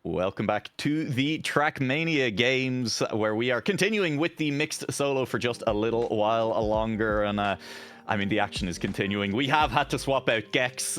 Welcome back to the Trackmania games, where we are continuing with the mixed solo for just a little while longer. And I mean, the action is continuing. We have had to swap out Gex.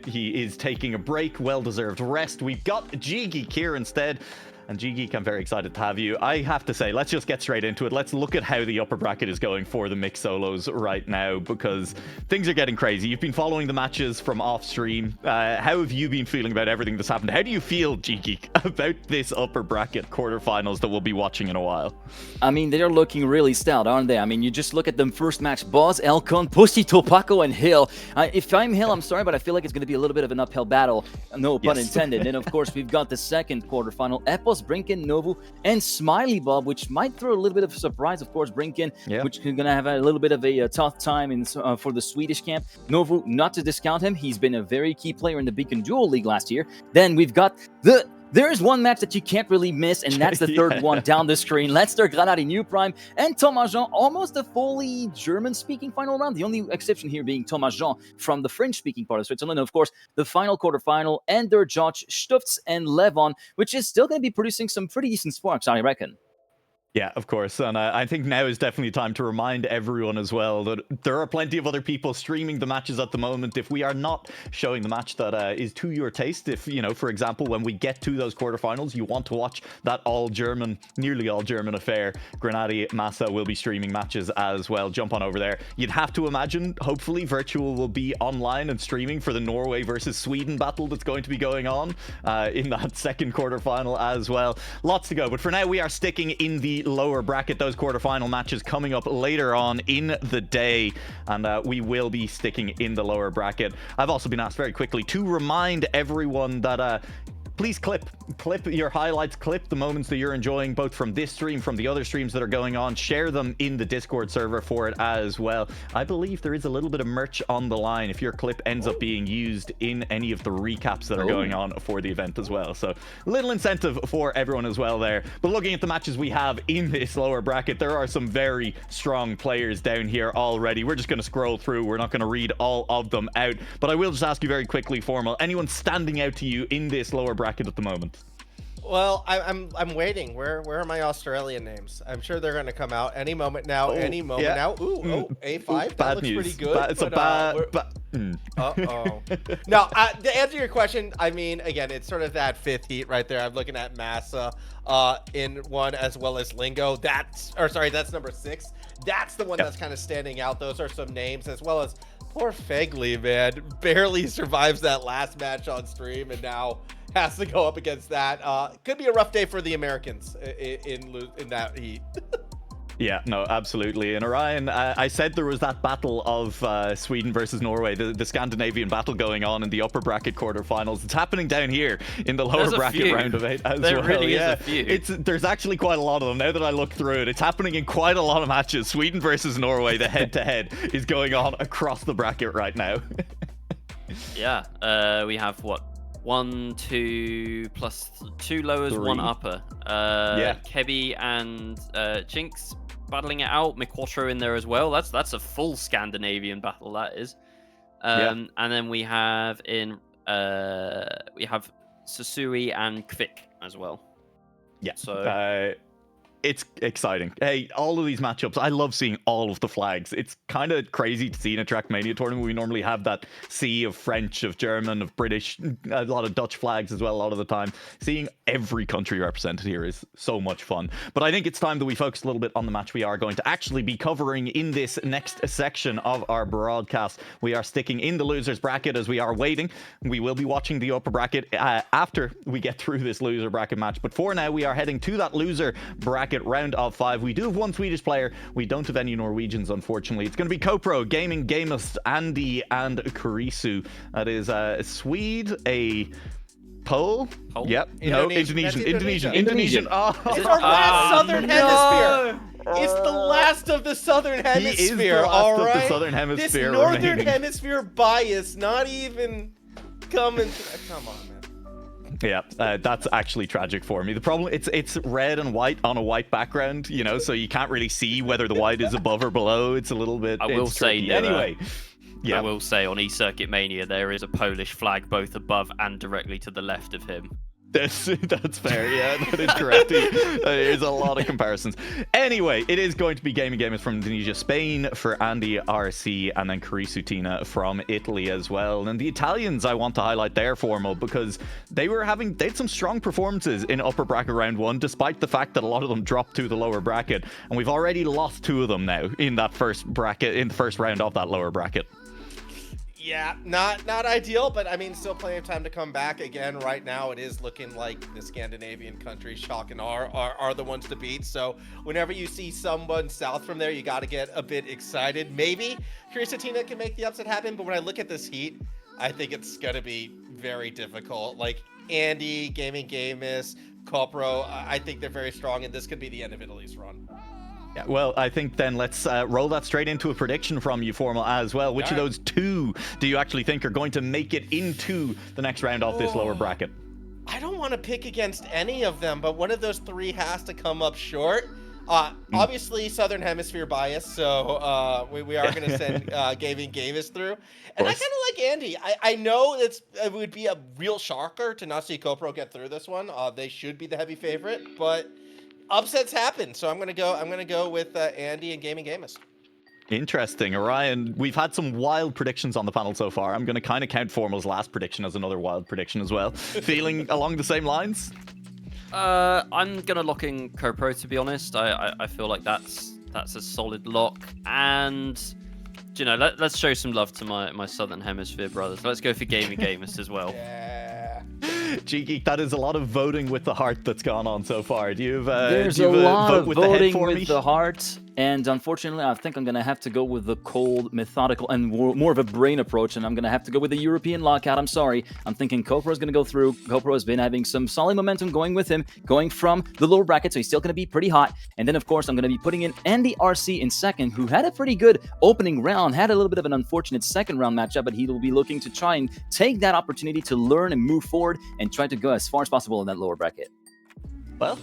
He is taking a break, well-deserved rest. We've got G-Geek here instead. And G-Geek, I'm very excited to have you. I have to say, let's just get straight into it. Let's look at how the upper bracket is going for the mixed solos right now, because things are getting crazy. You've been following the matches from off stream. How have you been feeling about everything that's happened? How do you feel, G-Geek, about this upper bracket quarterfinals that we'll be watching in a while? I mean, they're looking really stout, aren't they? I mean, you just look at them first match. Boz, Elcon, Pussy, Topaco, and Hill. If I'm Hill, I'm sorry, but I feel like it's going to be a little bit of an uphill battle. No pun intended. And of course, we've got the second quarterfinal. Epos, Brinken, Novu, and Smiley Bob, which might throw a little bit of a surprise. Of course, Brinken, which is going to have a little bit of a tough time for the Swedish camp. Novu, not to discount him, he's been a very key player in the Beacon Duel League last year. Then we've got There's one match that you can't really miss, and that's the third one down the screen. Leicester, Granadi, New Prime, and Thomas Jean, almost a fully German-speaking final round. The only exception here being Thomas Jean from the French-speaking part of Switzerland. And of course, the final quarterfinal, Ender, Josh, Stutz, and Levon, which is still going to be producing some pretty decent sparks, I reckon. Yeah, of course. And I think now is definitely time to remind everyone as well that there are plenty of other people streaming the matches at the moment. If we are not showing the match that is to your taste, if, you know, for example, when we get to those quarterfinals, you want to watch that all-German, nearly all-German affair, Granadi Massa will be streaming matches as well. Jump on over there. You'd have to imagine, hopefully, Virtual will be online and streaming for the Norway versus Sweden battle that's going to be going on in that second quarterfinal as well. Lots to go. But for now, we are sticking in the lower bracket. Those quarterfinal matches coming up later on in the day, and we will be sticking in the lower bracket. I've also been asked very quickly to remind everyone that please clip your highlights, clip the moments that you're enjoying, both from this stream, from the other streams that are going on. Share them in the Discord server for it as well. I believe there is a little bit of merch on the line if your clip ends up being used in any of the recaps that are going on for the event as well. So little incentive for everyone as well there. But looking at the matches we have in this lower bracket, there are some very strong players down here already. We're just going to scroll through. We're not going to read all of them out, but I will just ask you very quickly, Formal, anyone standing out to you in this lower bracket at the moment? Well, I'm waiting. Where are my Australian names? I'm sure they're going to come out any moment now. Any moment now. A5. That looks pretty good. It's a bad. No, to answer your question, I mean, again, it's sort of that fifth heat right there. I'm looking at Massa in one, as well as Lingo. That's number 6. That's the one that's kind of standing out. Those are some names, as well as poor Fegley, man. Barely survives that last match on stream, and now has to go up against that. Could be a rough day for the Americans in that heat. Yeah, no, absolutely. And Orion, I said there was that battle of Sweden versus Norway, the Scandinavian battle going on in the upper bracket quarterfinals. It's happening down here in the lower bracket round of 8 as well. There really is a few. There's actually quite a lot of them. Now that I look through it, it's happening in quite a lot of matches. Sweden versus Norway, the head-to-head is going on across the bracket right now. Yeah, we have what? 1, 2 plus 2 lowers, 3. 1 upper. Kebby and Chinks battling it out. Miquattro in there as well. That's a full Scandinavian battle, that is. And then we have Susui and Kvik as well. Yeah. So it's exciting. Hey, all of these matchups, I love seeing all of the flags. It's kind of crazy to see in a Trackmania tournament. We normally have that sea of French, of German, of British, a lot of Dutch flags as well a lot of the time. Seeing every country represented here is so much fun. But I think it's time that we focus a little bit on the match we are going to actually be covering in this next section of our broadcast. We are sticking in the losers bracket as we are waiting. We will be watching the upper bracket after we get through this loser bracket match. But for now, we are heading to that loser bracket round of 5. We do have one Swedish player. We don't have any Norwegians, unfortunately. It's going to be Copro, Gaming, Gamist, Andy, and Kurisu. That is a Swede, a Pole? Yep. No, Indonesian. Oh. It's our last Southern Hemisphere. It's the last of the Southern Hemisphere. He is the last of the Southern Hemisphere. This Northern Hemisphere bias not even coming. Come on, man. Yeah, that's actually tragic for me. The problem, it's red and white on a white background, you know, so you can't really see whether the white is above or below. It's a little bit. I will say, anyway. Yeah. I will say on eCircuit Mania there is a Polish flag both above and directly to the left of him. That's fair, yeah, that is correct. There's a lot of comparisons. Anyway, it is going to be Gaming Gamers from Indonesia, Spain for Andy RC, and then Carisutina from Italy as well. And the Italians, I want to highlight their form up because they had some strong performances in upper bracket round 1, despite the fact that a lot of them dropped to the lower bracket. And we've already lost 2 of them now in that first bracket, in the first round of that lower bracket. Yeah, not ideal, but I mean, still plenty of time to come back. Again, right now, it is looking like the Scandinavian countries, Shock and R, are the ones to beat. So whenever you see someone south from there, you got to get a bit excited. Maybe Carisutina can make the upset happen, but when I look at this heat, I think it's going to be very difficult. Like Andy, Gaming Gamus, Copro, I think they're very strong, and this could be the end of Italy's run. Yeah, well, I think then let's roll that straight into a prediction from you, Formal, as well. Which of those 2 do you actually think are going to make it into the next round of this lower bracket? I don't want to pick against any of them, but one of those 3 has to come up short. Obviously, Southern Hemisphere bias, so we are going to send Gaming Gamus through. And I kind of like Andy. I know it would be a real shocker to not see Copro get through this one. They should be the heavy favorite, but upsets happen, so I'm gonna go with Andy and Gaming Gamus. Interesting. Orion, we've had some wild predictions on the panel so far. I'm gonna kind of count Formal's last prediction as another wild prediction as well. Feeling along the same lines? I'm gonna lock in Copro, to be honest. I feel like that's a solid lock, and you know, let's show some love to my Southern Hemisphere brothers. Let's go for Gaming Gamus as well. Yeah. G-Geek, that is a lot of voting with the heart that's gone on so far. Do you have There's a lot of voting with the heart, and unfortunately, I think I'm going to have to go with the cold, methodical, and more of a brain approach, and I'm going to have to go with the European lockout. I'm sorry. I'm thinking Copro is going to go through. Copro has been having some solid momentum going with him, going from the lower bracket, so he's still going to be pretty hot. And then, of course, I'm going to be putting in Andy RC in second, who had a pretty good opening round, had a little bit of an unfortunate second round matchup, but he will be looking to try and take that opportunity to learn and move forward and try to go as far as possible in that lower bracket. Well,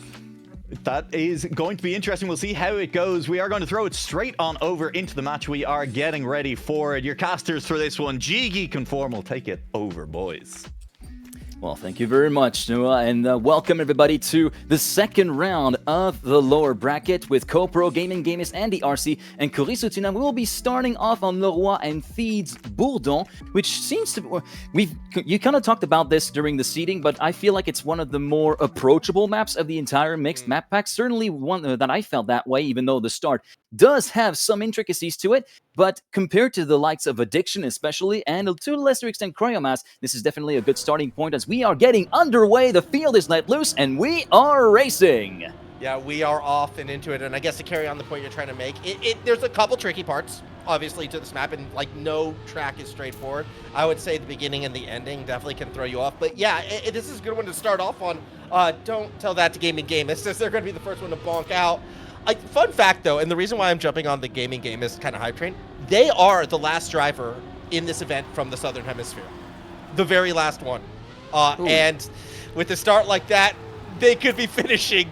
that is going to be interesting. We'll see how it goes. We are going to throw it straight on over into the match. We are getting ready for it. Your casters for this one, G-Geek and Formal, take it over, boys. Well, thank you very much, Noah, and welcome everybody to the second round of the lower bracket with Copro, Gaming Gamus, Andy RC, and Carisutina. We will be starting off on Leroy and Feeds Bourdon, which seems to... You kind of talked about this during the seeding, but I feel like it's one of the more approachable maps of the entire mixed map pack. Certainly one that I felt that way, even though the start does have some intricacies to it. But compared to the likes of Addiction especially, and to a lesser extent Cryomass, this is definitely a good starting point as we are getting underway. The field is let loose, and we are racing. Yeah, we are off and into it, and I guess to carry on the point you're trying to make, there's a couple tricky parts, obviously, to this map, and like no track is straightforward. I would say the beginning and the ending definitely can throw you off, but yeah, this is a good one to start off on. Don't tell that to Gaming Gamus, since they're going to be the first one to bonk out. Fun fact, though, and the reason why I'm jumping on the Gaming Gamus kind of hype train, they are the last driver in this event from the Southern Hemisphere. The very last one. And with a start like that, they could be finishing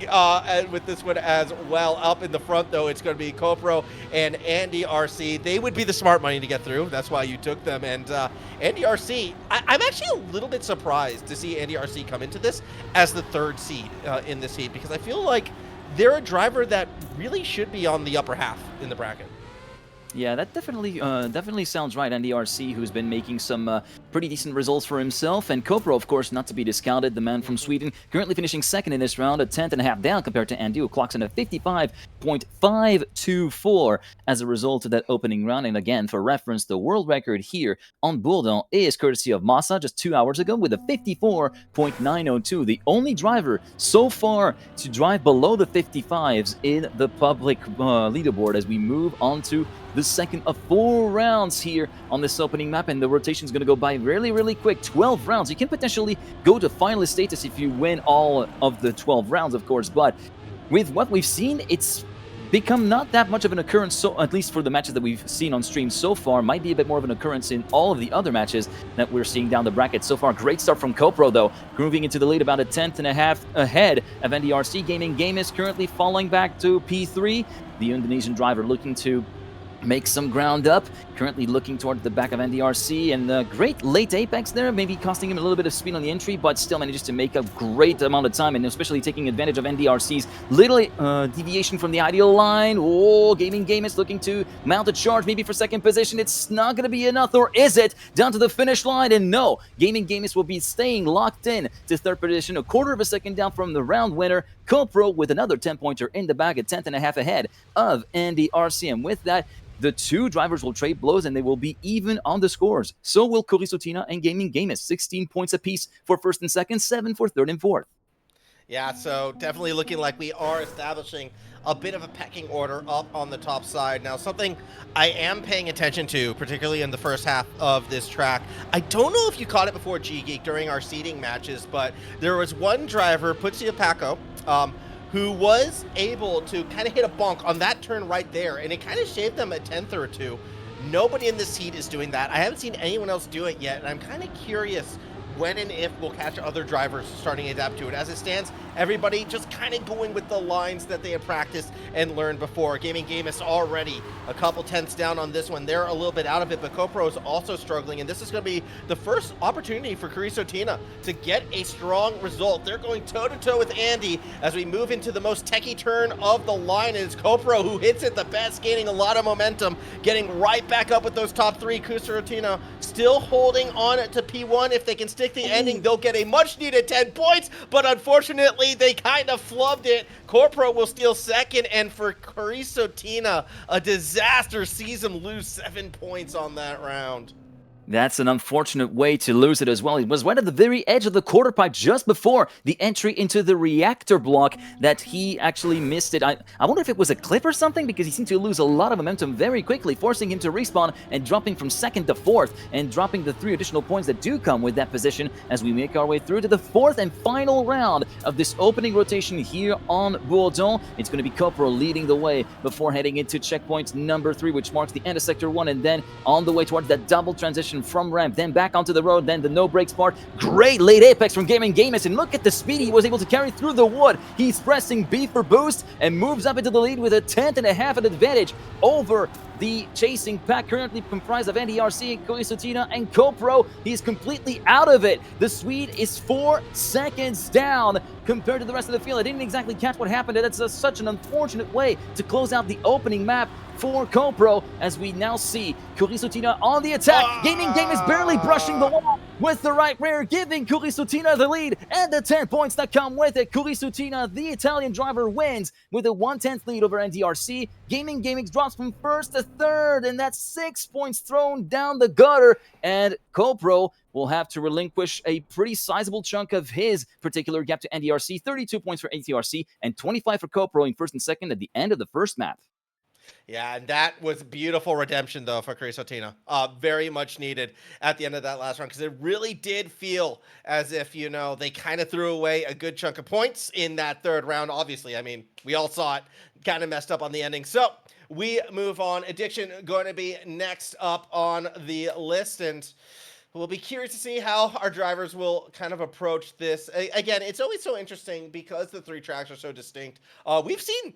with this one as well. Up in the front, though, it's going to be Copro and Andy RC. They would be the smart money to get through. That's why you took them. And Andy RC, I'm actually a little bit surprised to see Andy RC come into this as the 3rd seed in this heat, because I feel like they're a driver that really should be on the upper half in the bracket. Yeah, that definitely sounds right. Andy RC, who's been making some pretty decent results for himself, and Copro, of course, not to be discounted, the man from Sweden, currently finishing second in this round, a 10th.5 down compared to Andy, who clocks in a 55.524 as a result of that opening round. And again, for reference, the world record here on Bourdon is courtesy of Massa just 2 hours ago with a 54.902, the only driver so far to drive below the 55s in the public leaderboard as we move on to the second of 4 rounds here on this opening map, and the rotation is going to go by really, really quick. 12 rounds. You can potentially go to finalist status if you win all of the 12 rounds, of course, but with what we've seen, it's become not that much of an occurrence, so at least for the matches that we've seen on stream so far. Might be a bit more of an occurrence in all of the other matches that we're seeing down the bracket so far. Great start from Copro, though, moving into the lead about a 10th.5 ahead of NDRC. Gaming Gamus currently falling back to P3. The Indonesian driver looking to make some ground up. Currently looking toward the back of NDRC, and great late apex there, maybe costing him a little bit of speed on the entry, but still manages to make a great amount of time, and especially taking advantage of NDRC's little deviation from the ideal line. Oh, Gaming Game is looking to mount a charge, maybe for second position. It's not going to be enough, or is it? Down to the finish line, and no, Gaming Games will be staying locked in to third position, a quarter of a second down from the round winner. CoPro with another 10-pointer in the bag, a 10th and a half ahead of NDRC, and with that, the two drivers will trade blows and they will be even on the scores. So will Kurisotina and Gaming Games, 16 points apiece for first and second, 7 for third and fourth. Yeah, so definitely looking like we are establishing a bit of a pecking order up on the top side. Now, something I am paying attention to, particularly in the first half of this track, I don't know if you caught it before, G-Geek, during our seeding matches, but there was one driver, Putsia Paco, who was able to kind of hit a bonk on that turn right there, and it kind of shaved them a 10th or two. Nobody in this heat is doing that. I haven't seen anyone else do it yet, and I'm kind of curious when and if we'll catch other drivers starting to adapt to it. As it stands, everybody just kind of going with the lines that they have practiced and learned before. Gaming Game is already a couple tenths down on this one. They're a little bit out of it, but CoPro is also struggling, and this is going to be the first opportunity for Kurisotina to get a strong result. They're going toe-to-toe with Andy as we move into the most techie turn of the line, and it's CoPro who hits it the best, gaining a lot of momentum, getting right back up with those top three. Kurisotina still holding on to P1. If they can stick the ending, they'll get a much-needed 10 points, but unfortunately, they kind of flubbed it. CoPro will steal second, and for Kurisotina, a disaster sees them lose 7 points on that round. That's an unfortunate way to lose it as well. It was right at the very edge of the quarter pipe just before the entry into the reactor block that he actually missed it. I wonder if it was a clip or something, because he seemed to lose a lot of momentum very quickly, forcing him to respawn and dropping from second to fourth, and dropping the 3 additional points that do come with that position as we make our way through to the fourth and final round of this opening rotation here on Bourdon. It's going to be CoPro leading the way before heading into checkpoint number 3, which marks the end of Sector 1, and then on the way towards that double transition from ramp, then back onto the road, then the no brakes part. Great late apex from Gaming Games, and look at the speed he was able to carry through the wood. He's pressing B for boost and moves up into the lead with a 10th and a half at advantage over the chasing pack, currently comprised of NDRC, Kurisotina, and CoPro. He's completely out of it. The Swede is 4 seconds down compared to the rest of the field. I didn't exactly catch what happened. That's such an unfortunate way to close out the opening map for CoPro, as we now see Kurisotina on the attack. Gaming Game is barely brushing the wall with the right rear, giving Kurisotina the lead and the 10 points that come with it. Kurisotina, the Italian driver, wins with a 1/10 lead over NDRC. Gaming Gaming drops from first to third, and that's 6 points thrown down the gutter, and CoPro will have to relinquish a pretty sizable chunk of his particular gap to NDRC. 32 points for NDRC and 25 for CoPro in first and second at the end of the first map. Yeah, and that was beautiful redemption, though, for Kurisotina. Very much needed at the end of that last round, because it really did feel as if, you know, they kind of threw away a good chunk of points in that third round. Obviously, I mean, we all saw it, kind of messed up on the ending. So we move on. Addiction going to be next up on the list, and we'll be curious to see how our drivers will kind of approach this. Again, it's always so interesting because the 3 tracks are so distinct. We've seen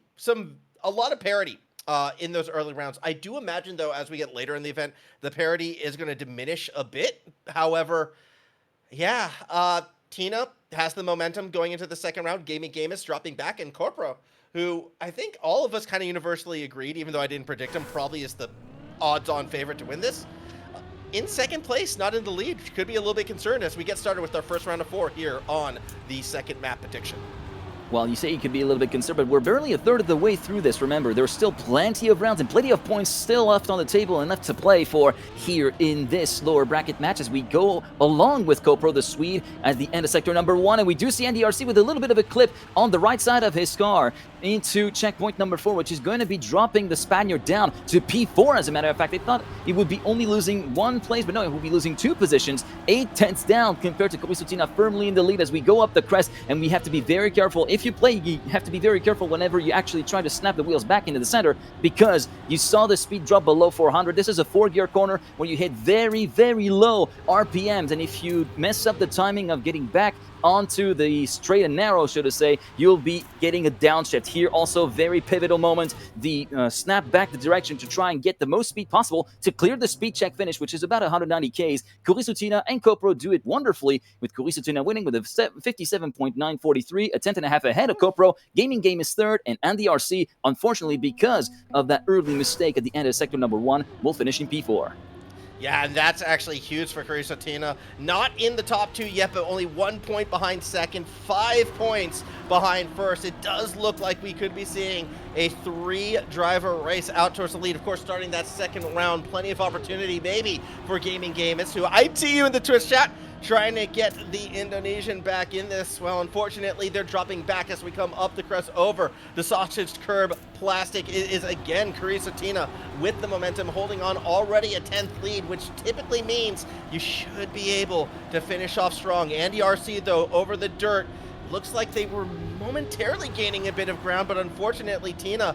a lot of parity in those early rounds. I do imagine, though, as we get later in the event, the parity is going to diminish a bit. However, yeah, Tina has the momentum going into the second round. Gaming Game is dropping back, and CoPro, who I think all of us kind of universally agreed, even though I didn't predict him, probably is the odds-on favorite to win this. In second place, not in the lead. Could be a little bit concerned as we get started with our first round of 4 here on the second map prediction. Well, you say you could be a little bit concerned, but we're barely a third of the way through this. Remember, there's still plenty of rounds and plenty of points still left on the table and left to play for here in this lower bracket match as we go along with CoPro, the Swede, at the end of sector number 1. And we do see NDRC with a little bit of a clip on the right side of his car into checkpoint number 4, which is going to be dropping the Spaniard down to P4. As a matter of fact, they thought he would be only losing 1 place, but no, he will be losing 2 positions, 8 tenths down compared to Kurisotina, firmly in the lead as we go up the crest. And we have to be very careful. If you play, you have to be very careful whenever you actually try to snap the wheels back into the center, because you saw the speed drop below 400. This is a 4-gear corner where you hit very, very low RPMs, and if you mess up the timing of getting back onto the straight and narrow, so to say, you'll be getting a downshift. Here also very pivotal moment. The snap back the direction to try and get the most speed possible to clear the speed check finish, which is about 190 Ks. Kurisutina and Kopro do it wonderfully, with Kurisutina winning with a 57.943, a tenth and a half ahead of Kopro. Gaming Game is third, and Andy RC, unfortunately, because of that early mistake at the end of sector number 1, will finish in P4. Yeah, and that's actually huge for Kurisutina. Not in the top 2 yet, but only 1 point behind second, 5 points behind first. It does look like we could be seeing a 3-driver race out towards the lead. Of course, starting that second round, plenty of opportunity maybe for Gaming Game. It's who I see you in the Twitch chat, trying to get the Indonesian back in this. Well, unfortunately, they're dropping back as we come up the crest over the sausage curb. Plastic is again Kurisutina with the momentum, holding on already a 10th lead, which typically means you should be able to finish off strong. Andy RC, though, over the dirt. Looks like they were momentarily gaining a bit of ground, but unfortunately, Tina,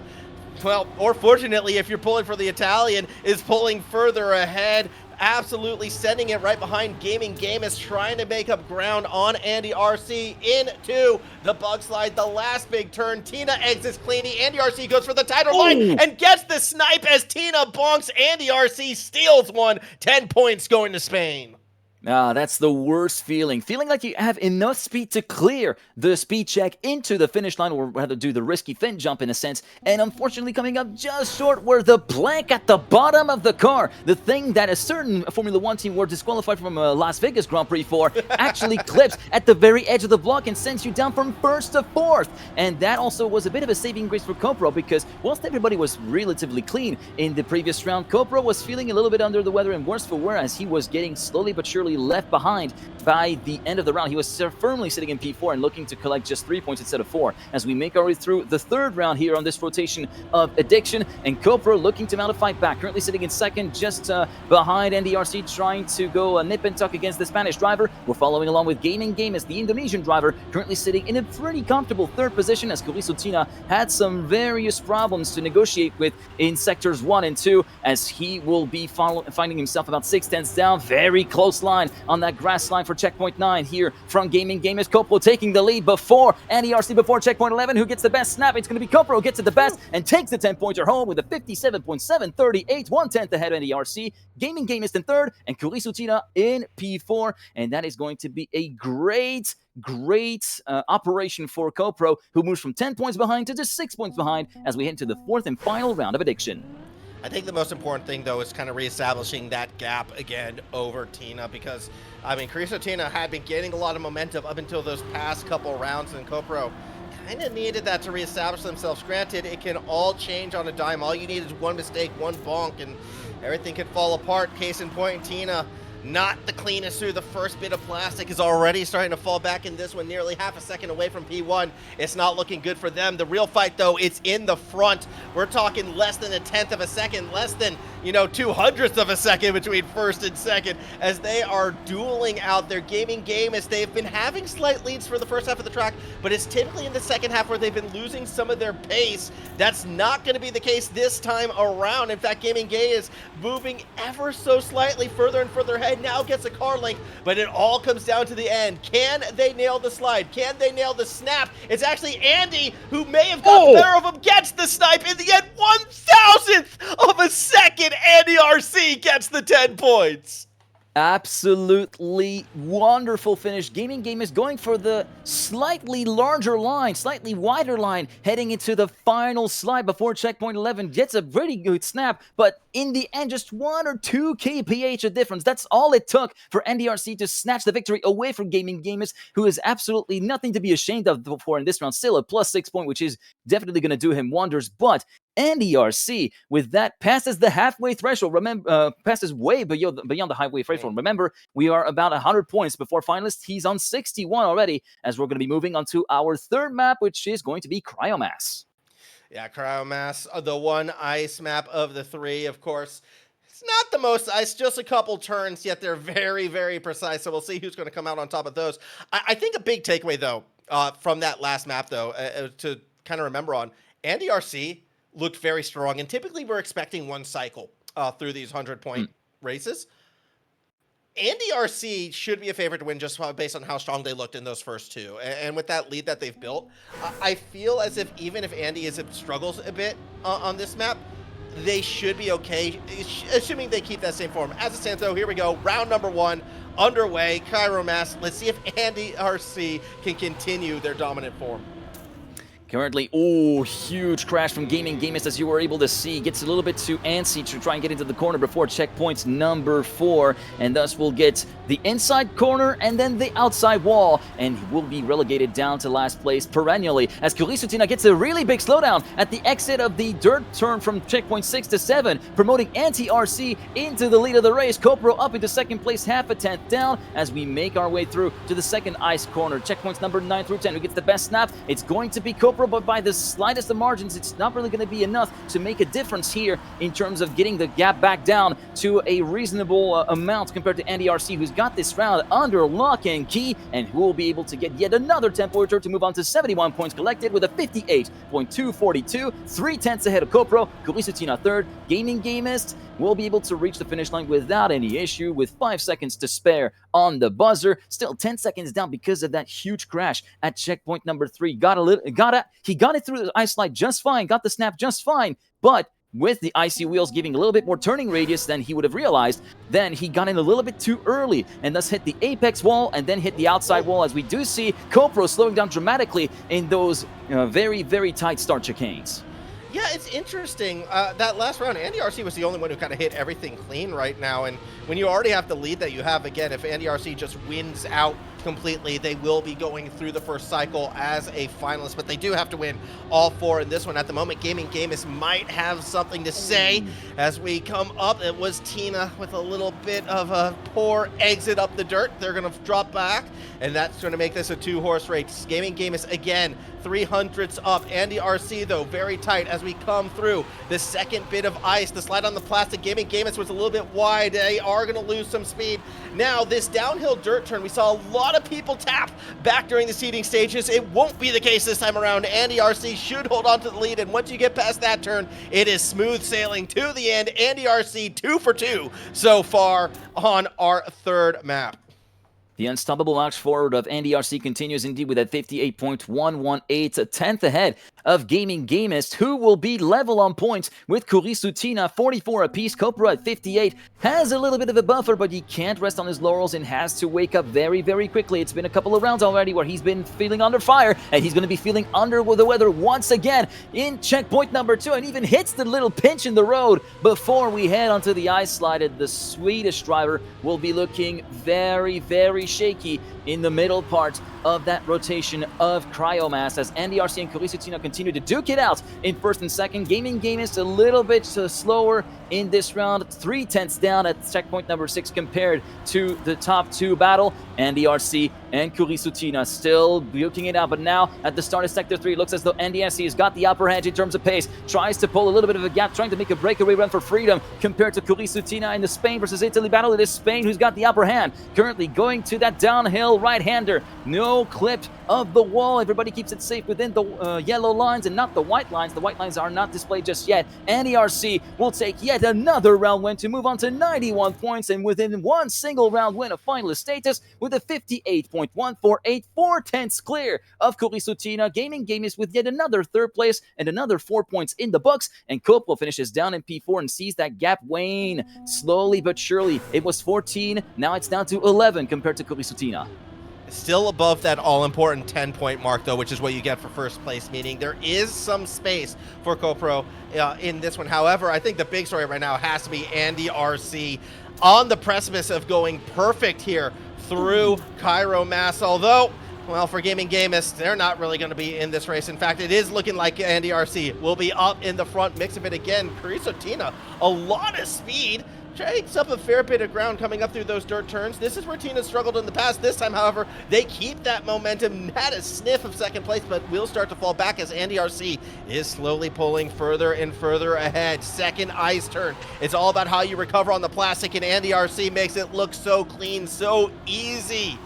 well, or fortunately, if you're pulling for the Italian, is pulling further ahead. Absolutely sending it right behind Gaming Game, is trying to make up ground on Andy RC into the bug slide. The last big turn, Tina exits cleanly. Andy RC goes for the title line and gets the snipe as Tina bonks. Andy RC steals one. 10 points going to Spain. That's the worst feeling. Feeling like you have enough speed to clear the speed check into the finish line, or rather do the risky fin jump in a sense, and unfortunately coming up just short where the blank at the bottom of the car, the thing that a certain Formula 1 team were disqualified from Las Vegas Grand Prix for, actually clips at the very edge of the block and sends you down from first to fourth. And that also was a bit of a saving grace for Kopro, because whilst everybody was relatively clean in the previous round, Kopro was feeling a little bit under the weather and worse for wear, as he was getting slowly but surely left behind by the end of the round. He was firmly sitting in P4 and looking to collect just 3 points instead of 4 as we make our way through the third round here on this rotation of Addiction. And Kopro looking to mount a fight back, currently sitting in second, just behind NDRC, trying to go nip and tuck against the Spanish driver. We're following along with Gaming Game as the Indonesian driver, currently sitting in a pretty comfortable third position, as Kurisutina had some various problems to negotiate with in sectors 1 and 2, as he will be finding himself about 6/10 down. Very close line on that grass line for checkpoint 9 here from Gaming Game, as Kopro taking the lead before NERC, before checkpoint 11. Who gets the best snap? It's going to be Kopro, gets it the best and takes the 10-pointer home with a 57.738, 1/10 ahead of NERC. Gaming Game is in third and Kurisutina in P4, and that is going to be a great operation for Kopro, who moves from 10 points behind to just 6 points behind as we head into the fourth and final round of Addiction. I think the most important thing, though, is kind of reestablishing that gap again over Tina, because, I mean, Kurisutina had been gaining a lot of momentum up until those past couple rounds, and Kopro kind of needed that to reestablish themselves. Granted, it can all change on a dime. All you need is one mistake, one bonk, and everything can fall apart. Case in point, Tina, not the cleanest through the first bit of plastic, is already starting to fall back in this one, nearly half a second away from P1. It's not looking good for them. The real fight, though, it's in the front. We're talking less than a 10th of a second, less than, 2/100ths of a second between first and second, as they are dueling out their Gaming Game, as they've been having slight leads for the first half of the track, but it's typically in the second half where they've been losing some of their pace. That's not going to be the case this time around. In fact, Gaming Game is moving ever so slightly further and further ahead. Now gets a car link, but it all comes down to the end. Can they nail the slide? Can they nail the snap? It's actually Andy who may have got the better of him, gets the snipe in the end. 1,000th of a second. Andy RC gets the 10 points. Absolutely wonderful finish. Gaming Game is going for the slightly larger line, slightly wider line, heading into the final slide before checkpoint 11. Gets a pretty good snap, but in the end, just 1 or 2 kph of difference. That's all it took for NDRC to snatch the victory away from Gaming Gamers, who is absolutely nothing to be ashamed of for in this round. Still a +6 point, which is definitely going to do him wonders, but NDRC, with that, passes the halfway threshold. Remember, passes way beyond the halfway threshold. Remember, we are about 100 points before finalists. He's on 61 already, as we're going to be moving on to our third map, which is going to be Cryomass. Yeah, Cryomass, the one ice map of the 3, of course. It's not the most ice, just a couple turns, yet they're very, very precise. So we'll see who's going to come out on top of those. I think a big takeaway, though, from that last map, though, to kind of remember on, Andy RC looked very strong, and typically we're expecting one cycle through these 100-point races. Andy RC should be a favorite to win just based on how strong they looked in those first two. And with that lead that they've built, I feel as if even if Andy struggles a bit on this map, they should be okay, assuming they keep that same form. As it stands, though, here we go. Round number 1 underway. Kairomass. Let's see if Andy RC can continue their dominant form. Currently, oh, huge crash from Gaming Gamist, as you were able to see. Gets a little bit too antsy to try and get into the corner before checkpoints number 4, and thus we'll get the inside corner and then the outside wall, and will be relegated down to last place perennially, as Kurisutina gets a really big slowdown at the exit of the dirt turn from checkpoint 6 to 7, promoting anti-RC into the lead of the race. Kopro up into second place, half a tenth down, as we make our way through to the second ice corner. Checkpoints number 9 through 10. Who gets the best snap? It's going to be Kopro, but by the slightest of margins, it's not really going to be enough to make a difference here in terms of getting the gap back down to a reasonable amount compared to Andy RC, who's got this round under lock and key, and who will be able to get yet another tempo return to move on to 71 points collected with a 58.242, 3/10 ahead of Kopro. Kurisutina third. Gaming Gamist will be able to reach the finish line without any issue with 5 seconds to spare on the buzzer. Still 10 seconds down because of that huge crash at checkpoint number 3. He got it through the ice slide just fine, got the snap just fine, but with the icy wheels giving a little bit more turning radius than he would have realized, then he got in a little bit too early and thus hit the apex wall and then hit the outside wall, as we do see Kopro slowing down dramatically in those very, very tight start chicanes. Yeah, it's interesting. That last round, Andy RC was the only one who kind of hit everything clean right now. And when you already have the lead that you have, again, if Andy RC just wins out completely, they will be going through the first cycle as a finalist. But they do have to win all 4 in this one. At the moment, Gaming Gamist might have something to say as we come up. It was Tina with a little bit of a poor exit up the dirt. They're going to drop back, and that's going to make this a 2-horse race. Gaming Gamist, again, 300s up. Andy RC, though, very tight as we come through the second bit of ice. The slide on the plastic, Gaming Gamist was a little bit wide. They are going to lose some speed. Now, this downhill dirt turn, we saw a lot of people tap back during the seeding stages. It won't be the case this time around. Andy RC should hold on to the lead, and once you get past that turn, it is smooth sailing to the end. Andy RC 2 for 2 so far on our third map. The unstoppable march forward of Andy RC continues indeed with a 58.118, a 10th ahead of Gaming Gamist, who will be level on points with Kurisutina, 44 apiece. Kopro at 58 has a little bit of a buffer, but he can't rest on his laurels and has to wake up very, very quickly. It's been a couple of rounds already where he's been feeling under fire, and he's going to be feeling under the weather once again in checkpoint number 2, and even hits the little pinch in the road before we head onto the ice slide. And the Swedish driver will be looking very, very shaky in the middle part of that rotation of Cryomass, as Andy RC and Kurisutina continue to duke it out in first and second. Gaming Gamist a little bit slower in this round, 3/10 down at checkpoint number 6 compared to the top 2 battle. Andy RC and Kurisutina still duking it out, but now at the start of Sector 3, it looks as though Andy RC has got the upper edge in terms of pace, tries to pull a little bit of a gap, trying to make a breakaway run for freedom compared to Kurisutina in the Spain versus Italy battle. It is Spain who's got the upper hand, currently going to that downhill right-hander. No clip of the wall. Everybody keeps it safe within the yellow lines and not the white lines. The white lines are not displayed just yet. Andy RC will take yet another round win to move on to 91 points, and within one single round win of finalist status with a 58.148, 4/10 clear of Kurisutina. Gaming Gamist with yet another third place and another 4 points in the books, and Kopro finishes down in P4 and sees that gap wane slowly but surely. It was 14, now it's down to 11 compared to Kurisutina. Still above that all-important 10-point mark, though, which is what you get for first place, meaning there is some space for Kopro in this one. However, I think the big story right now has to be Andy RC on the precipice of going perfect here through Kairomass, although, well, for Gaming Gamist, they're not really going to be in this race. In fact, it is looking like Andy RC will be up in the front mix of it again. Kurisutina, a lot of speed, takes up a fair bit of ground coming up through those dirt turns. This is where Tina struggled in the past. This time, however, they keep that momentum. Had a sniff of second place, but will start to fall back as Andy RC is slowly pulling further and further ahead. Second ice turn. It's all about how you recover on the plastic, and Andy RC makes it look so clean, so easy.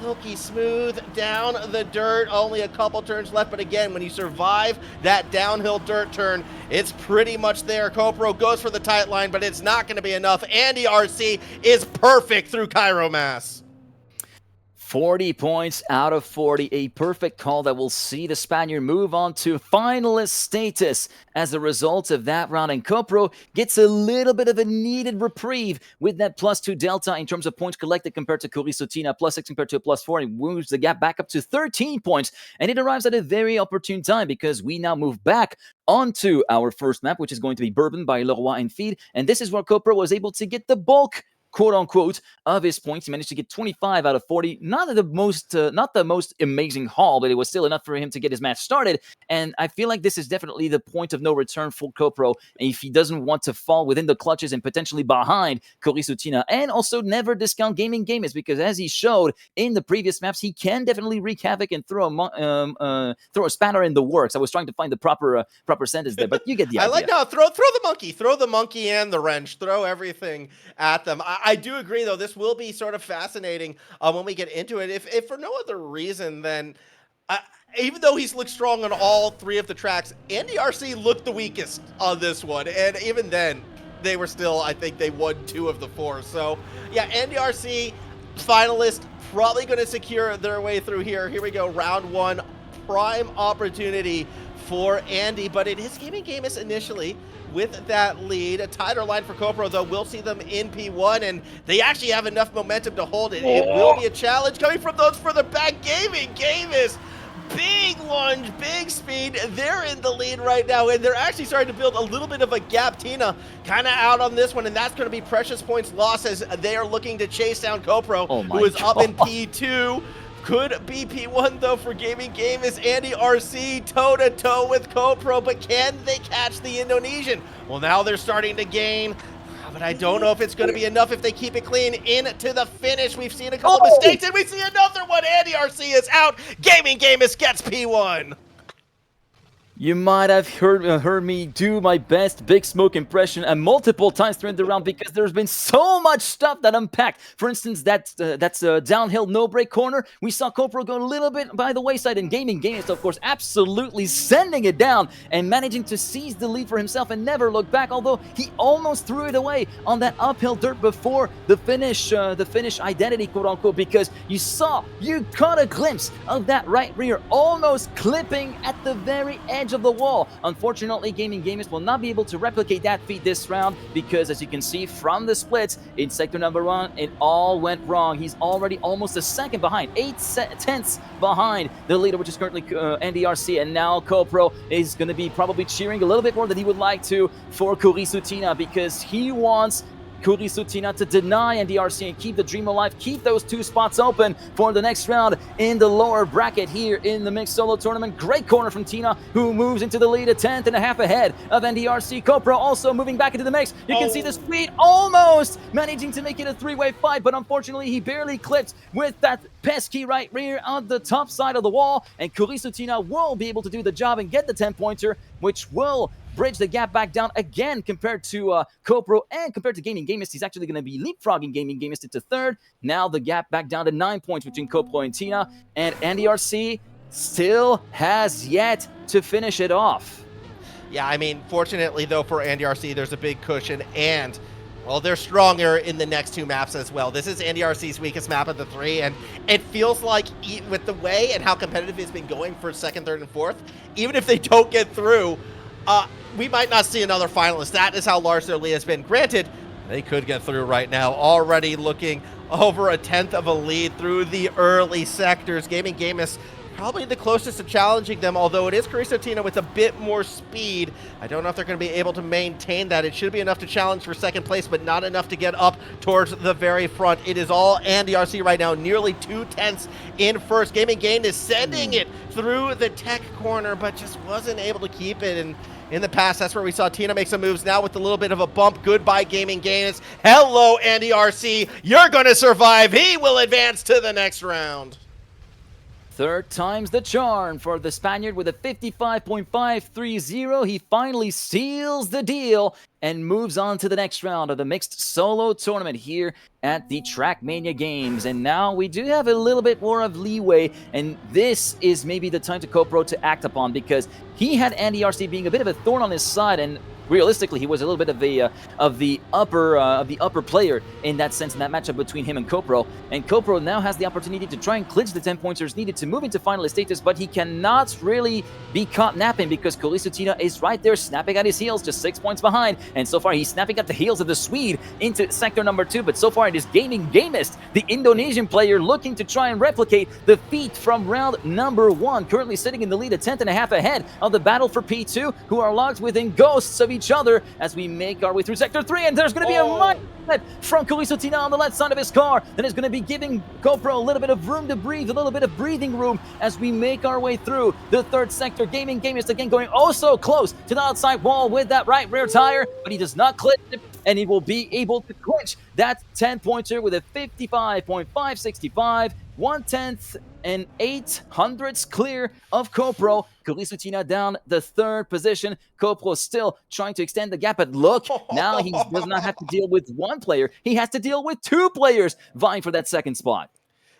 silky smooth down the dirt. Only a couple turns left, but again, when you survive that downhill dirt turn, it's pretty much there. Kopro goes for the tight line, but it's not going to be enough. Andy RC is perfect through Kairomass. 40 points out of 40, a perfect call that will see the Spaniard move on to finalist status as a result of that round. And Kopro gets a little bit of a needed reprieve with that +2 delta in terms of points collected compared to Kurisotina, +6 compared to a +4, and moves the gap back up to 13 points. And it arrives at a very opportune time because we now move back onto our first map, which is going to be Bourbon by Leroy and Feed. And this is where Kopro was able to get the bulk, quote-unquote, of his points. He managed to get 25 out of 40. Not the most amazing haul, but it was still enough for him to get his match started. And I feel like this is definitely the point of no return for Kopro. And if he doesn't want to fall within the clutches and potentially behind Kurisutina, and also never discount Gaming Gamers, because as he showed in the previous maps, he can definitely wreak havoc and throw a spanner in the works. I was trying to find the proper sentence there, but you get the idea. I like no, throw the monkey and the wrench, throw everything at them. I do agree, though, this will be sort of fascinating when we get into it. If for no other reason than, even though he's looked strong on all three of the tracks, Andy RC looked the weakest on this one. And even then, they were still, I think they won 2 of the 4. So, yeah, Andy RC, finalist, probably going to secure their way through here. Here we go, round 1, prime opportunity for Andy, but it is Gaming Gamers initially with that lead. A tighter line for Kopro, though. We'll see them in P1, and they actually have enough momentum to hold it. It will be a challenge coming from those further back. Gaming Gamers, big lunge, big speed. They're in the lead right now, and they're actually starting to build a little bit of a gap. Tina kind of out on this one, and that's going to be precious points lost as they are looking to chase down Kopro, who is up in P2. Could be P1, though, for Gaming Gamers. Andy RC toe-to-toe with Kopro, but can they catch the Indonesian? Well, now they're starting to gain, but I don't know if it's going to be enough if they keep it clean into the finish. We've seen a couple mistakes, and we see another one. Andy RC is out. Gaming Gamers gets P1. You might have heard me do my best Big Smoke impression multiple times during the round because there's been so much stuff that unpacked. For instance, that's a downhill no-break corner. We saw Kopro go a little bit by the wayside, and Gaming Gamers, of course, absolutely sending it down and managing to seize the lead for himself and never look back, although he almost threw it away on that uphill dirt before the finish identity, quote-unquote, because you caught a glimpse of that right rear almost clipping at the very edge of the wall. Unfortunately, Gaming Gamers will not be able to replicate that feat this round because, as you can see from the splits in sector number 1, it all went wrong. He's already almost a second behind, 8/10 behind the leader, which is currently Andy RC, and now Kopro is going to be probably cheering a little bit more than he would like to for Kurisutina because he wants Kurisutina to deny Andy RC and keep the dream alive, keep those 2 spots open for the next round in the lower bracket here in the mixed solo tournament. Great corner from Tina, who moves into the lead, a 10th and a half ahead of Andy RC. Kopro also moving back into the mix. You can see the speed almost managing to make it a 3-way fight, but unfortunately he barely clipped with that pesky right rear on the top side of the wall, and Kurisutina will be able to do the job and get the 10-pointer, which will bridge the gap back down again compared to Kopro and compared to Gaming Gamers. He's actually going to be leapfrogging Gaming Gamers to 3rd. Now the gap back down to 9 points between Kopro and Tina, and Andy RC still has yet to finish it off. Yeah, I mean, fortunately, though, for Andy RC, there's a big cushion, and, well, they're stronger in the next 2 maps as well. This is Andy RC's weakest map of the 3, and it feels like with the way and how competitive it's been going for 2nd, 3rd, and 4th, even if they don't get through, we might not see another finalist. That is how large their lead has been. Granted, they could get through right now. Already looking over a 10th of a lead through the early sectors. Gaming Gamers probably the closest to challenging them, although it is Kurisotina with a bit more speed. I don't know if they're going to be able to maintain that. It should be enough to challenge for 2nd place, but not enough to get up towards the very front. It is all Andy RC right now, nearly 2/10 in 1st. Gaming Game is sending it through the tech corner, but just wasn't able to keep it. And in the past, that's where we saw Tina make some moves. Now with a little bit of a bump. Goodbye, Gaming Gamers. Hello, Andy RC. You're going to survive. He will advance to the next round. Third time's the charm for the Spaniard with a 55.530. He finally seals the deal and moves on to the next round of the mixed solo tournament here at the Trackmania Games. And now we do have a little bit more of leeway, and this is maybe the time to Kopro to act upon, because he had Andy RC being a bit of a thorn on his side, and realistically, he was a little bit of the upper player in that sense, in that matchup between him and Kopro. And Kopro now has the opportunity to try and clinch the 10 pointers needed to move into finalist status, but he cannot really be caught napping because Kolisutina is right there snapping at his heels, just 6 points behind. And so far, he's snapping at the heels of the Swede into sector number 2. But so far, it is Gaming Gamist, the Indonesian player, looking to try and replicate the feat from round number 1, currently sitting in the lead, a 10th.5 ahead of the battle for P2, who are locked within ghosts of each other as we make our way through sector 3. And there's going to be a mindset from Kolisutina on the left side of his car that is going to be giving Kopro a little bit of room to breathe, a little bit of breathing room as we make our way through the 3rd sector. Gaming Gamist again going oh so close to the outside wall with that right rear tire, but he does not clip it, and he will be able to clinch that 10-pointer with a 55.565, 1/10 and 800ths clear of Kopro. Kolisutina down the 3rd position. Kopro still trying to extend the gap, but look, now he does not have to deal with 1 player. He has to deal with 2 players vying for that 2nd spot.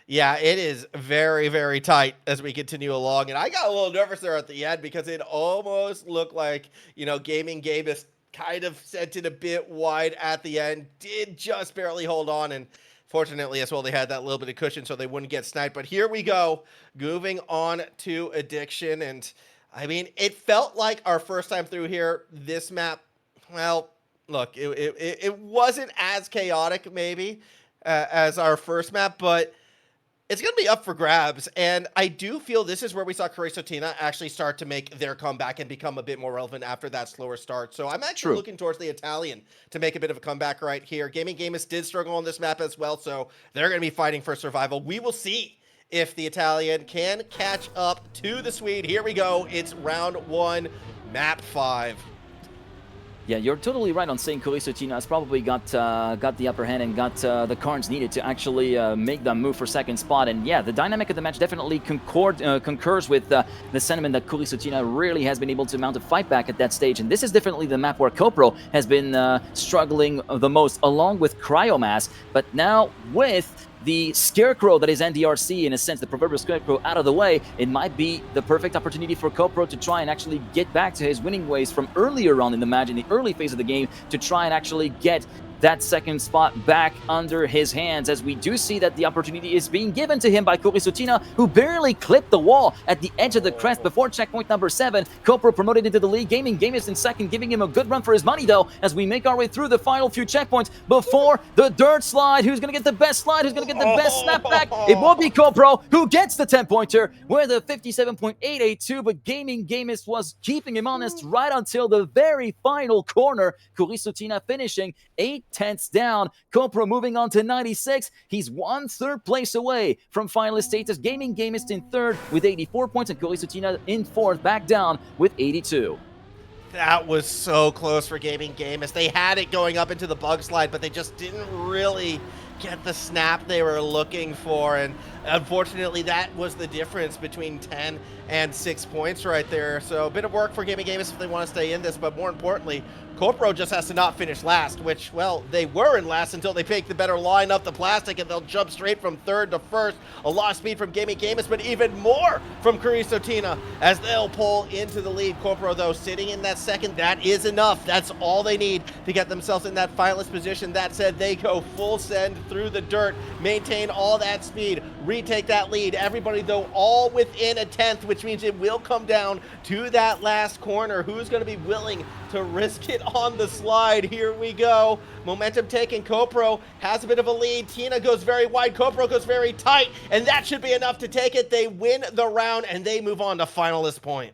Yeah, it is very, very tight as we continue along. And I got a little nervous there at the end because it almost looked like, you know, Gaming Gamist kind of sent it a bit wide at the end, did just barely hold on, and fortunately as well they had that little bit of cushion so they wouldn't get sniped. But here we go, moving on to Addiction, and I mean, it felt like our first time through here. This map, well, look, it wasn't as chaotic maybe as our first map, but it's going to be up for grabs, and I do feel this is where we saw Kolisutina actually start to make their comeback and become a bit more relevant after that slower start. So I'm actually looking towards the Italian to make a bit of a comeback right here. Gaming Gamist did struggle on this map as well, so they're going to be fighting for survival. We will see if the Italian can catch up to the Swede. Here we go. It's round 1, map 5. Yeah, you're totally right on saying Kolisutina has probably got the upper hand and got the cards needed to actually make that move for 2nd spot. And yeah, the dynamic of the match definitely concurs with the sentiment that Kolisutina really has been able to mount a fight back at that stage. And this is definitely the map where Kopro has been struggling the most, along with Cryomass. But now with the scarecrow that is NDRC, in a sense, the proverbial scarecrow, out of the way, it might be the perfect opportunity for Kopro to try and actually get back to his winning ways from earlier on in the match, in the early phase of the game, to try and actually get that 2nd spot back under his hands, as we do see that the opportunity is being given to him by Kolisutina, who barely clipped the wall at the edge of the crest before checkpoint number 7. Kopro promoted into the lead. Gaming Gamist in 2nd, giving him a good run for his money, though, as we make our way through the final few checkpoints before the dirt slide. Who's going to get the best slide? Who's going to get the best snapback? It will be Kopro, who gets the 10-pointer with a 57.882, but Gaming Gamist was keeping him honest right until the very final corner. Kolisutina finishing 8/10ths down. Kopro moving on to 96. He's 1/3 place away from finalist status. Gaming Gamist in 3rd with 84 points, and Kolisutina in 4th, back down with 82. That was so close for Gaming Gamist. They had it going up into the bug slide, but they just didn't really get the snap they were looking for, and unfortunately that was the difference between 10 and 6 points right there. So a bit of work for Gaming Gamist if they want to stay in this, but more importantly, Kopro just has to not finish last, which, well, they were in last until they picked the better line up the plastic, and they'll jump straight from 3rd to 1st. A lot of speed from Gaming Gamist, but even more from Kolisutina as they'll pull into the lead. Kopro, though, sitting in that 2nd, that is enough. That's all they need to get themselves in that finalist position. That said, they go full send through the dirt, maintain all that speed, retake that lead. Everybody, though, all within a 10th, which means it will come down to that last corner. Who's going to be willing to risk it on the slide? Here we go. Momentum taken. Kopro has a bit of a lead. Tina goes very wide. Kopro goes very tight, and that should be enough to take it. They win the round, and they move on to finalist point.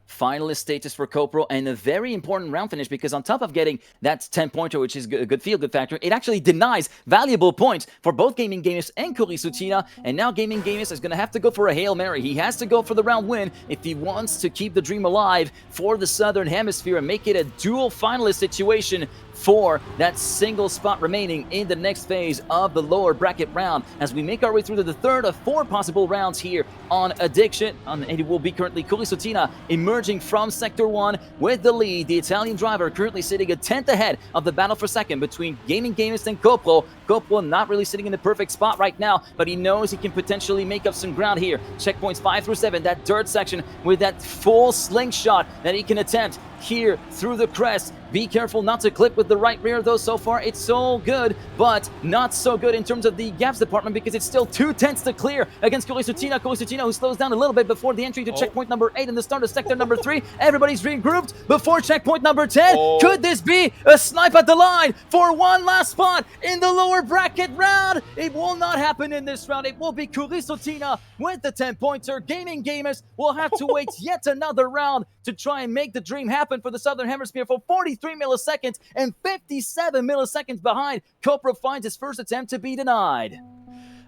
Finalist status for Kopro, and a very important round finish, because on top of getting that 10-pointer, which is a good feel-good factor, it actually denies valuable points for both Gaming Gamist and Kolisutina, and now Gaming Gamist is going to have to go for a Hail Mary. He has to go for the round win if he wants to keep the dream alive for the Southern Hemisphere and make it a dual finalist situation for that single spot remaining in the next phase of the lower bracket round as we make our way through to the third of 4 possible rounds here on Addiction. And it will be currently Curisotina emerging from Sector 1 with the lead. The Italian driver currently sitting a 10th ahead of the battle for second between Gaming Gamist and Copro. Copro not really sitting in the perfect spot right now, but he knows he can potentially make up some ground here. Checkpoints 5 through 7, that dirt section with that full slingshot that he can attempt here through the crest. Be careful not to clip with the right rear though. So far it's so good, but not so good in terms of the gaps department because it's still 2/10 to clear against Curisotina. Curisotina who slows down a little bit before the entry to checkpoint number 8 and the start of sector number 3. Everybody's regrouped before checkpoint number 10. Could this be a snipe at the line for one last spot in the lower bracket round? It will not happen in this round. It will be Curisotina with the 10-pointer. Gaming Gamers will have to wait yet another round to try and make the dream happen for the Southern Hemisphere. For 43 milliseconds and 57 milliseconds behind, Copro finds his first attempt to be denied.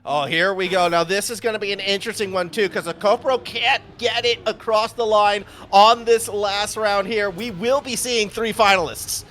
Oh, here we go. Now, this is going to be an interesting one, too, because Copro can't get it across the line on this last round here. We will be seeing 3 finalists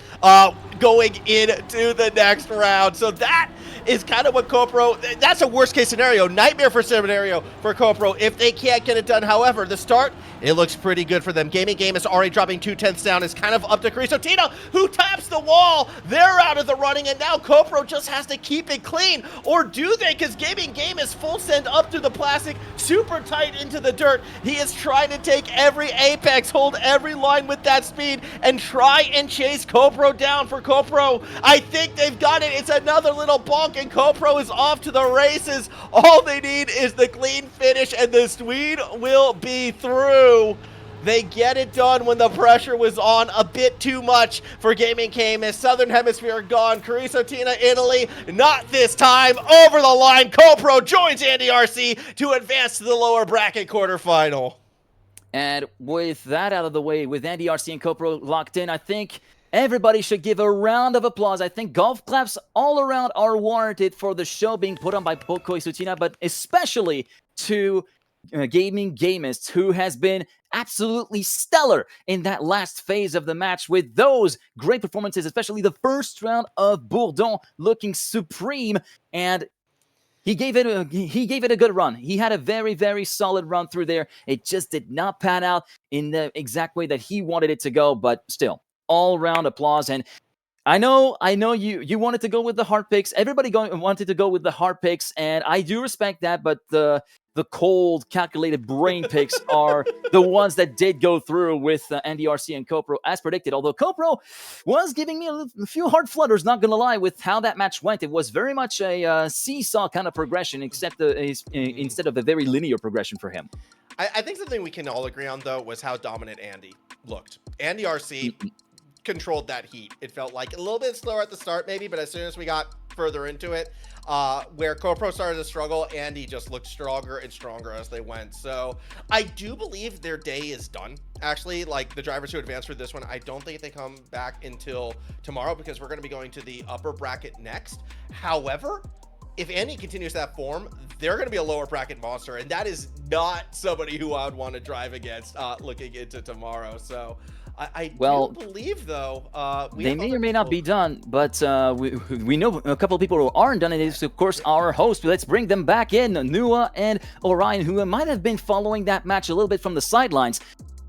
going into the next round. So that is kind of what Copro, that's a worst case scenario, nightmare for scenario for Copro if they can't get it done. However, the start, it looks pretty good for them. Gaming Game is already dropping 2/10 down. It's kind of up to Curisotina, who taps the wall. They're out of the running, and now Copro just has to keep it clean. Or do they? Because Gaming Game is full send up through the plastic, super tight into the dirt. He is trying to take every apex, hold every line with that speed, and try and chase Copro down. For Copro, I think they've got it. It's another little bonk, and Copro is off to the races. All they need is the clean finish, and the Swede will be through. They get it done when the pressure was on a bit too much for Gaming Camus. Southern Hemisphere gone. Curisotina, Italy, not this time. Over the line, Copro joins Andy RC to advance to the lower bracket quarterfinal. And with that out of the way, with Andy RC and Copro locked in, I think everybody should give a round of applause. I think golf claps all around are warranted for the show being put on by Curisotina, but especially to Gaming Gamist, who has been absolutely stellar in that last phase of the match with those great performances, especially the first round of Bourdon looking supreme, and he gave it a good run. He had a very, very solid run through there. It just did not pan out in the exact way that he wanted it to go, but still, all-round applause. And I know you wanted to go with the hard picks. Everybody wanted to go with the hard picks, and I do respect that, but the cold, calculated brain picks are the ones that did go through with Andy RC and Copro as predicted. Although Copro was giving me a few hard flutters, not going to lie, with how that match went. It was very much a seesaw kind of progression, except instead of a very linear progression for him. I think something we can all agree on, though, was how dominant Andy looked. Andy RC controlled that heat. It felt like a little bit slower at the start, maybe, but as soon as we got further into it, where Copro started to struggle, Andy just looked stronger and stronger as they went. So I do believe their day is done. Actually, like the drivers who advanced for this one, I don't think they come back until tomorrow because we're going to be going to the upper bracket next. However, if Andy continues that form, they're going to be a lower bracket monster, and that is not somebody who I would want to drive against looking into tomorrow. So I do believe, though, they may or may not be done, but we know a couple of people who aren't done. It is, of course, our host. Let's bring them back in, Nua and Orion, who might have been following that match a little bit from the sidelines.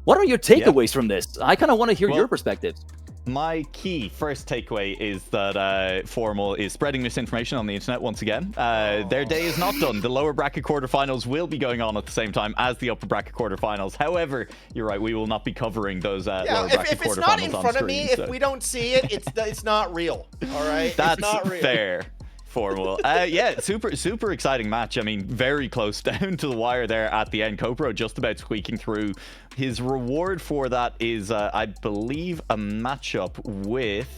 What are your takeaways from this? I kind of want to hear your perspectives. My key first takeaway is that Formal is spreading misinformation on the internet once again. Their day is not done. The lower bracket quarterfinals will be going on at the same time as the upper bracket quarterfinals. However, you're right, we will not be covering those lower bracket quarterfinals on if it's not in front of me, if we don't see it, it's not real. All right, that's it's not real. Fair. Formal. Yeah, super exciting match. I mean, very close down to the wire there at the end. Copro just about squeaking through. His reward for that is, I believe, a matchup with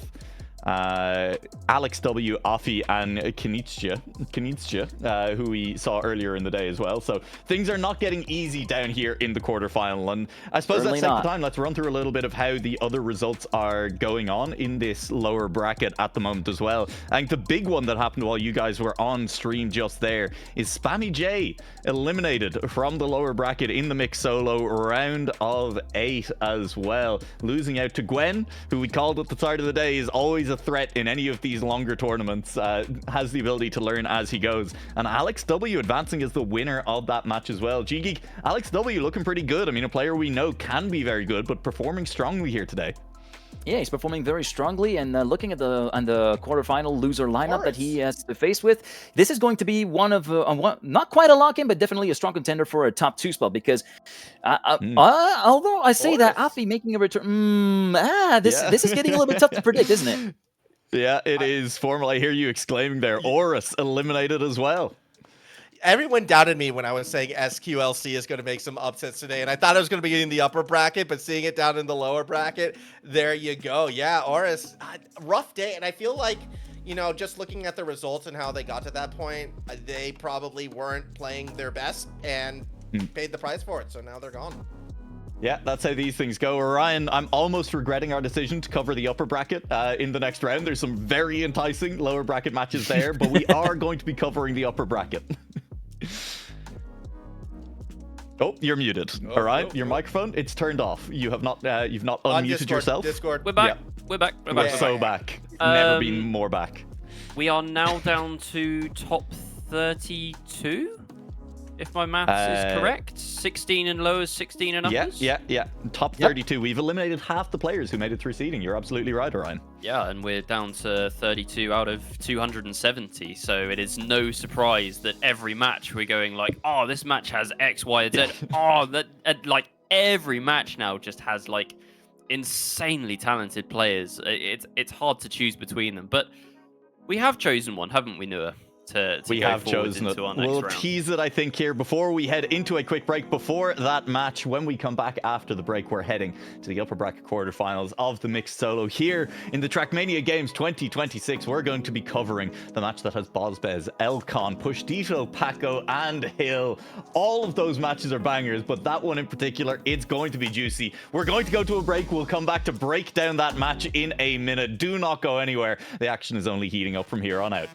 Alex W, Afi, and Kinitsja, who we saw earlier in the day as well. So things are not getting easy down here in the quarterfinal. And I suppose let's take the time. Let's run through a little bit of how the other results are going on in this lower bracket at the moment as well. I think the big one that happened while you guys were on stream just there is Spammy J eliminated from the lower bracket in the mixed solo round of 8 as well, losing out to Gwen, who we called at the start of the day is always a threat in any of these longer tournaments, has the ability to learn as he goes. And Alex W advancing as the winner of that match as well. G-Geek, Alex W looking pretty good. I mean, a player we know can be very good, but performing strongly here today. Yeah, he's performing very strongly, and looking at the quarterfinal loser lineup that he has to face with, this is going to be one of not quite a lock-in, but definitely a strong contender for a top 2 spot. Because although I say that, Afi making a return, this is getting a little bit tough to predict, isn't it? Yeah, it is. Formal, I hear you exclaiming there. Oris eliminated as well. Everyone doubted me when I was saying SQLC is going to make some upsets today, and I thought it was going to be in the upper bracket, but seeing it down in the lower bracket, there you go. Yeah, Oris, rough day, and I feel like, you know, just looking at the results and how they got to that point, they probably weren't playing their best and paid the price for it, so now they're gone. Yeah, that's how these things go. Orion, I'm almost regretting our decision to cover the upper bracket in the next round. There's some very enticing lower bracket matches there, but we are going to be covering the upper bracket. Oh, you're muted. All right, your microphone, it's turned off. You have not, you've not unmuted yourself. Discord. We're back. Yeah. We're back. We're We're back. so back. Never been more back. We are now down to top 32, if my maths is correct. 16 and lowers, 16 and uppers. Yeah. Top 32. We've eliminated half the players who made it through seeding. You're absolutely right, Orion. Yeah, and we're down to 32 out of 270. So it is no surprise that every match we're going like, oh, this match has X, Y, and Z. Oh, that like every match now just has like insanely talented players. It's hard to choose between them, but we have chosen one, haven't we, Noah? We have chosen it. We'll round. tease it, I think, here before we head into a quick break. Before that match, when we come back after the break, we're heading to the upper bracket quarterfinals of the mixed solo here in the Trackmania Games 2026. We're going to be covering the match that has Bozbez, Elcon, Pushtito, Paco, and Hill. All of those matches are bangers, but that one in particular, it's going to be juicy. We're going to go to a break. We'll come back to break down that match in a minute. Do not go anywhere. The action is only heating up from here on out.